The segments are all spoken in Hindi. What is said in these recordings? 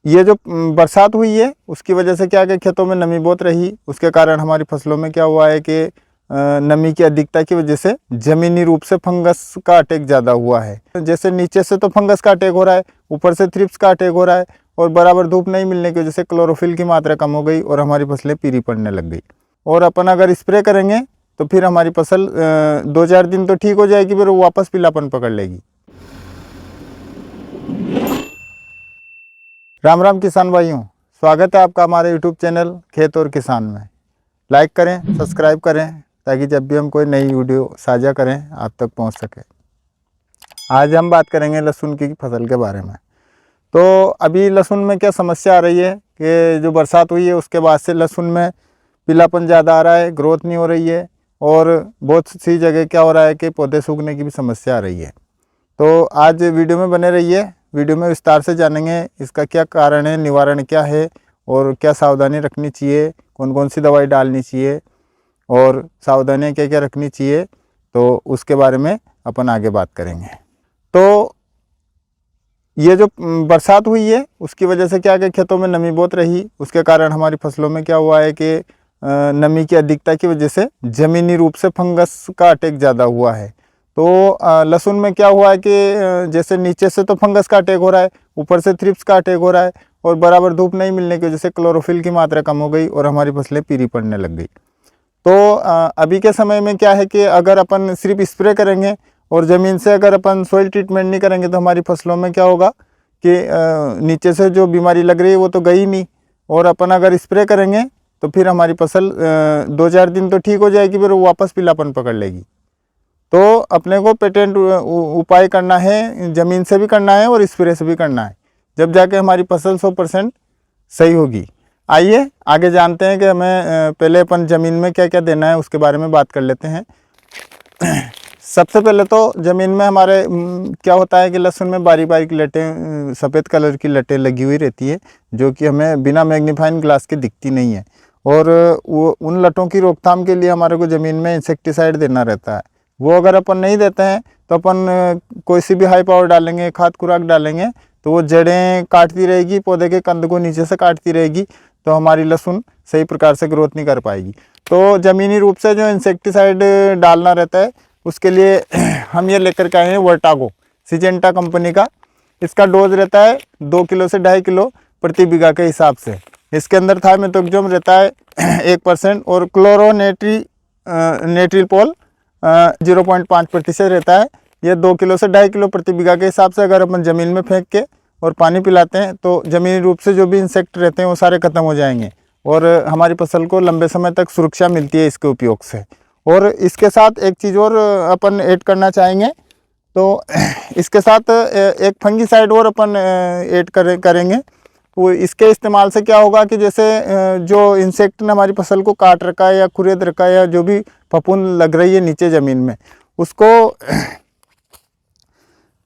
ये जो बरसात हुई है उसकी वजह से क्या कि खेतों में नमी बहुत रही, उसके कारण हमारी फसलों में क्या हुआ है कि नमी की अधिकता की वजह से ज़मीनी रूप से फंगस का अटैक ज़्यादा हुआ है। जैसे नीचे से तो फंगस का अटैक हो रहा है, ऊपर से थ्रिप्स का अटैक हो रहा है, और बराबर धूप नहीं मिलने की वजह से क्लोरोफिल की मात्रा कम हो गई और हमारी फसलें पीली पड़ने लग गई। और अपन अगर स्प्रे करेंगे तो फिर हमारी फसल 2-4 दिन तो ठीक हो जाएगी, फिर वो वापस पीलापन पकड़ लेगी। राम राम किसान भाइयों, स्वागत है आपका हमारे YouTube चैनल खेत और किसान में। लाइक करें, सब्सक्राइब करें ताकि जब भी हम कोई नई वीडियो साझा करें आप तक पहुंच सके। आज हम बात करेंगे लहसुन की फसल के बारे में। तो अभी लहसुन में क्या समस्या आ रही है कि जो बरसात हुई है उसके बाद से लहसुन में पीलापन ज़्यादा आ रहा है, ग्रोथ नहीं हो रही है, और बहुत सी जगह क्या हो रहा है कि पौधे सूखने की भी समस्या आ रही है। तो आज वीडियो में बने रहिए, वीडियो में विस्तार से जानेंगे इसका क्या कारण है, निवारण क्या है और क्या सावधानी रखनी चाहिए, कौन कौन सी दवाई डालनी चाहिए और सावधानियाँ क्या क्या रखनी चाहिए, तो उसके बारे में अपन आगे बात करेंगे। तो ये जो बरसात हुई है उसकी वजह से क्या कि खेतों में नमी बहुत रही, उसके कारण हमारी फसलों में क्या हुआ है कि नमी की अधिकता की वजह से ज़मीनी रूप से फंगस का अटैक ज़्यादा हुआ है। तो लहसुन में क्या हुआ है कि जैसे नीचे से तो फंगस का अटैक हो रहा है, ऊपर से थ्रिप्स का अटैक हो रहा है, और बराबर धूप नहीं मिलने की वजह से क्लोरोफिल की मात्रा कम हो गई और हमारी फसलें पीली पड़ने लग गई। तो अभी के समय में क्या है कि अगर अपन सिर्फ स्प्रे करेंगे और ज़मीन से अगर अपन सॉइल ट्रीटमेंट नहीं करेंगे तो हमारी फसलों में क्या होगा कि नीचे से जो बीमारी लग रही है वो तो गई नहीं, और अपन अगर स्प्रे करेंगे तो फिर हमारी फसल 2-4 दिन तो ठीक हो जाएगी, फिर वो वापस पीलापन पकड़ लेगी। तो अपने को पेटेंट उपाय करना है, ज़मीन से भी करना है और स्प्रे से भी करना है, जब जाके हमारी फसल 100% सही होगी। आइए आगे जानते हैं कि हमें पहले अपन ज़मीन में क्या क्या देना है उसके बारे में बात कर लेते हैं। सबसे पहले तो ज़मीन में हमारे क्या होता है कि लहसुन में बारीक बारीक लटें, सफ़ेद कलर की लटें लगी हुई रहती है, जो कि हमें बिना मैग्नीफाइंग ग्लास के दिखती नहीं है, और वो उन लटों की रोकथाम के लिए हमारे को ज़मीन में इंसेक्टिसाइड देना रहता है। वो अगर अपन नहीं देते हैं तो अपन कोई सी भी हाई पावर डालेंगे, खाद खुराक डालेंगे तो वो जड़ें काटती रहेगी, पौधे के कंद को नीचे से काटती रहेगी, तो हमारी लहसुन सही प्रकार से ग्रोथ नहीं कर पाएगी। तो ज़मीनी रूप से जो इंसेक्टिसाइड डालना रहता है उसके लिए हम ये लेकर के आए हैं वर्टागो सिजेंटा कंपनी का। इसका डोज रहता है 2 किलो से 2.5 किलो प्रति बीघा के हिसाब से। इसके अंदर थाइमेथोक्सम रहता है 1% और क्लोरोनेट्रिपोल 0.5% रहता है। ये 2 किलो से 2.5 किलो प्रति बीघा के हिसाब से अगर अपन ज़मीन में फेंक के और पानी पिलाते हैं तो ज़मीनी रूप से जो भी इंसेक्ट रहते हैं वो सारे ख़त्म हो जाएंगे और हमारी फसल को लंबे समय तक सुरक्षा मिलती है इसके उपयोग से। और इसके साथ एक चीज़ और अपन ऐड करना चाहेंगे, तो इसके साथ एक फंगीसाइड और अपन ऐड करेंगे। वो इसके इस्तेमाल से क्या होगा कि जैसे जो इंसेक्ट ने हमारी फसल को काट रखा है या कुरेद रखा है या जो भी फफूंद लग रही है नीचे ज़मीन में, उसको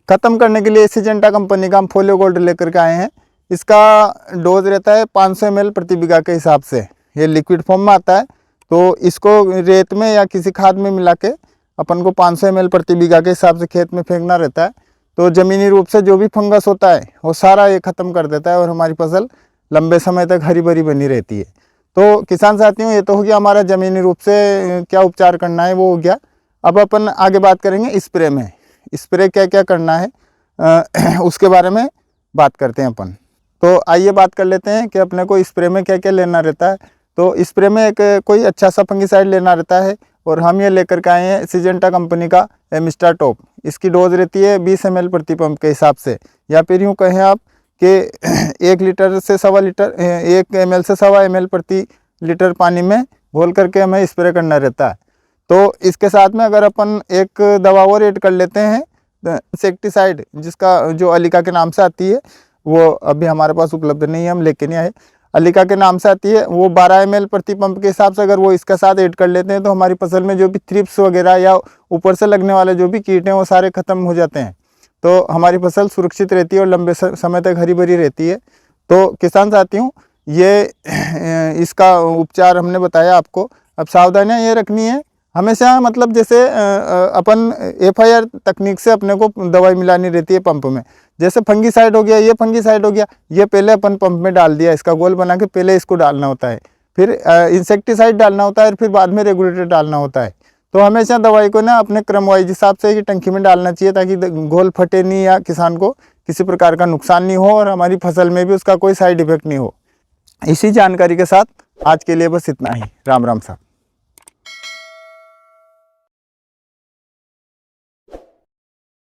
ख़त्म करने के लिए सिजेंटा कंपनी का हम फोलियो गोल्ड लेकर के आए हैं। इसका डोज रहता है 500 ml प्रति बीघा के हिसाब से। ये लिक्विड फॉर्म में आता है, तो इसको रेत में या किसी खाद में मिला के अपन को 500 ml प्रति बीघा के हिसाब से खेत में फेंकना रहता है। तो ज़मीनी रूप से जो भी फंगस होता है वो सारा ये ख़त्म कर देता है और हमारी फसल लंबे समय तक हरी भरी बनी रहती है। तो किसान साथियों, ये तो हो गया हमारा ज़मीनी रूप से क्या उपचार करना है वो हो गया। अब अपन आगे बात करेंगे स्प्रे में। स्प्रे क्या क्या करना है उसके बारे में बात करते हैं अपन। तो आइए बात कर लेते हैं कि अपने को स्प्रे में क्या क्या लेना रहता है। तो स्प्रे में एक कोई अच्छा सा फंगीसाइड लेना रहता है, और हम ये लेकर के आए हैं सिजेंटा कंपनी का मिस्टर टॉप। इसकी डोज रहती है 20 ml प्रति पंप के हिसाब से, या फिर यूँ कहें आप कि 1 लीटर से 1.25 लीटर 1 ml से 1.25 ml प्रति लीटर पानी में घोल करके हमें स्प्रे करना रहता है। तो इसके साथ में अगर अपन एक दवा और ऐड कर लेते हैं इंसेक्टिसाइड, जिसका जो अलिका के नाम से आती है, वो अभी हमारे पास उपलब्ध नहीं है, हम लेके नहीं आए। अलिका के नाम से आती है, वो 12 ml प्रति पंप के हिसाब से अगर वो इसके साथ ऐड कर लेते हैं तो हमारी फसल में जो भी थ्रिप्स वगैरह या ऊपर से लगने वाले जो भी कीट हैं वो सारे ख़त्म हो जाते हैं। तो हमारी फसल सुरक्षित रहती है और लंबे समय तक हरी भरी रहती है। तो किसान साथियों, ये इसका उपचार हमने बताया आपको। अब सावधानियाँ ये रखनी है, हमेशा मतलब जैसे अपन FIR तकनीक से अपने को दवाई मिलानी रहती है पंप में। जैसे फंगीसाइड हो गया, ये फंगीसाइड हो गया, ये पहले अपन पंप में डाल दिया, इसका गोल बना के पहले इसको डालना होता है, फिर इंसेक्टिसाइड डालना होता है और फिर बाद में रेगुलेटर डालना होता है। तो हमेशा दवाई को ना अपने क्रम वाइज हिसाब से ही टंकी में डालना चाहिए, ताकि घोल फटे नहीं या किसान को किसी प्रकार का नुकसान नहीं हो और हमारी फसल में भी उसका कोई साइड इफेक्ट नहीं हो। इसी जानकारी के साथ आज के लिए बस इतना ही। राम राम साहब।